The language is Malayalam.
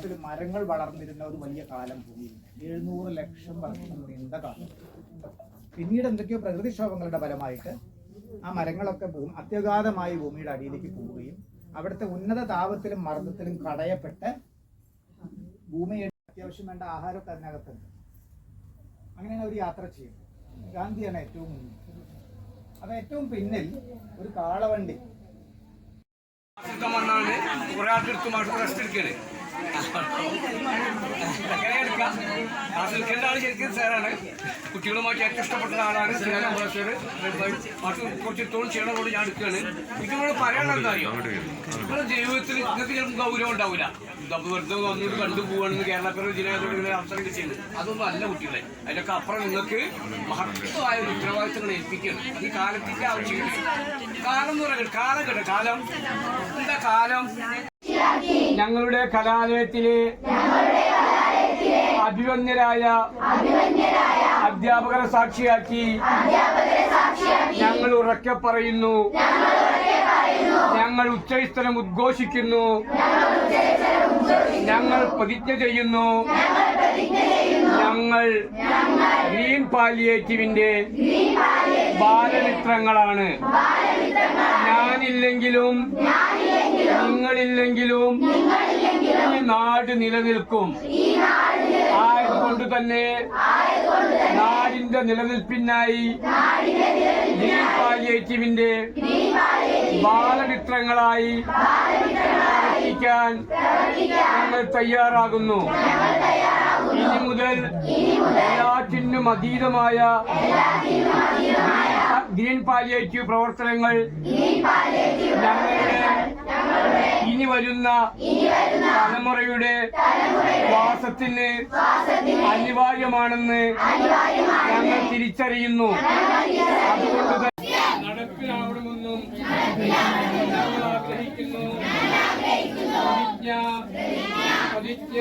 രൂപത്തിൽ മരങ്ങൾ വളർന്നിരുന്ന ഒരു വലിയ കാലം ഭൂമിയിൽ 700 ലക്ഷം വർഷം നീണ്ട കാലം. പിന്നീട് എന്തൊക്കെയോ പ്രകൃതിക്ഷോഭങ്ങളുടെ ഫലമായിട്ട് ആ മരങ്ങളൊക്കെ അത്യഗാധമായി ഭൂമിയുടെ അടിയിലേക്ക് പോവുകയും അവിടുത്തെ ഉന്നത താപത്തിലും മർദ്ദത്തിലും കടയപ്പെട്ട് ഭൂമിയുടെ അത്യാവശ്യം വേണ്ട ആഹാരമൊക്കെ അതിനകത്തുണ്ട്. അങ്ങനെയാണ് ഒരു യാത്ര ചെയ്യുന്നത്. ഗാന്ധിയാണ് ഏറ്റവും മുന്നിൽ. അത് ഏറ്റവും പിന്നിൽ ഒരു കാളവണ്ടി കുറെ ആൾക്കെടുത്ത് റെസ്റ്റ് എടുക്കണേ. ആൾ ശരിക്കും സാറാണ്. കുട്ടികളുമായിട്ട് ഏറ്റവും ഇഷ്ടപ്പെട്ട ആളാണ്. കുറച്ച് തോൾ ചെയ്യണതോട് ഞാൻ എടുക്കുകയാണ്. എനിക്കിവിടെ പറയാനുള്ള എന്താ അറിയോ, നിങ്ങളുടെ ജീവിതത്തിൽ നിങ്ങൾക്ക് ചിലപ്പോൾ ഗൗരവം ഉണ്ടാവില്ല. വെറുതെ വന്നിട്ട് കണ്ടുപോവാണെന്ന് കേരളത്തിലെ ജില്ലാ അവസരം കിട്ടിയത് അതൊന്നും അല്ല കുട്ടികളെ. അതിനൊക്കെ അപ്പുറം നിങ്ങൾക്ക് മഹത്വമായ ഒരു ഉത്തരവാദിത്തങ്ങൾ ഏൽപ്പിക്കുകയാണ്. അത് ഈ കാലത്തിന്റെ ആവശ്യമില്ല. കാലം എന്ന് പറയുന്നത് കാലഘട്ടം. കാലം എന്താ കാലം? ഞങ്ങളുടെ കലാലയത്തിലെ അഭിമന്യരായ അധ്യാപകരെ സാക്ഷിയാക്കി ഞങ്ങൾ ഉറക്കെ പറയുന്നു, ഞങ്ങൾ ഉച്ചസ്ഥലം ഉദ്ഘോഷിക്കുന്നു, ഞങ്ങൾ പ്രതിജ്ഞ ചെയ്യുന്നു, ഞങ്ങൾ ഗ്രീൻ പാലിയേറ്റീവിന്റെ ബാലമിത്രങ്ങളാണ്. ഞാനില്ലെങ്കിലും നിങ്ങളില്ലെങ്കിലും ഈ നാട് നിലനിൽക്കും. ആയതുകൊണ്ട് തന്നെ നാടിന്റെ നിലനിൽപ്പിനായി ഗ്രീൻ പാലിയേറ്റീവിന്റെ ബാലമിത്രങ്ങളായി പ്രവർത്തിക്കാൻ ഞങ്ങൾ തയ്യാറാകുന്നു. ഇനി മുതൽ എല്ലാറ്റിനും അതീതമായ ഗ്രീൻ പാലിയേറ്റീവ് പ്രവർത്തനങ്ങൾ ഞങ്ങളുടെ ഇനി വരുന്ന തലമുറയുടെ വാസത്തിന് അനിവാര്യമാണെന്ന് ഞങ്ങൾ തിരിച്ചറിയുന്നു. അതുകൊണ്ട് തന്നെ നടപ്പിലാവണമെന്നും ഞങ്ങൾ ആഗ്രഹിക്കുന്നു. പ്രതിജ്ഞ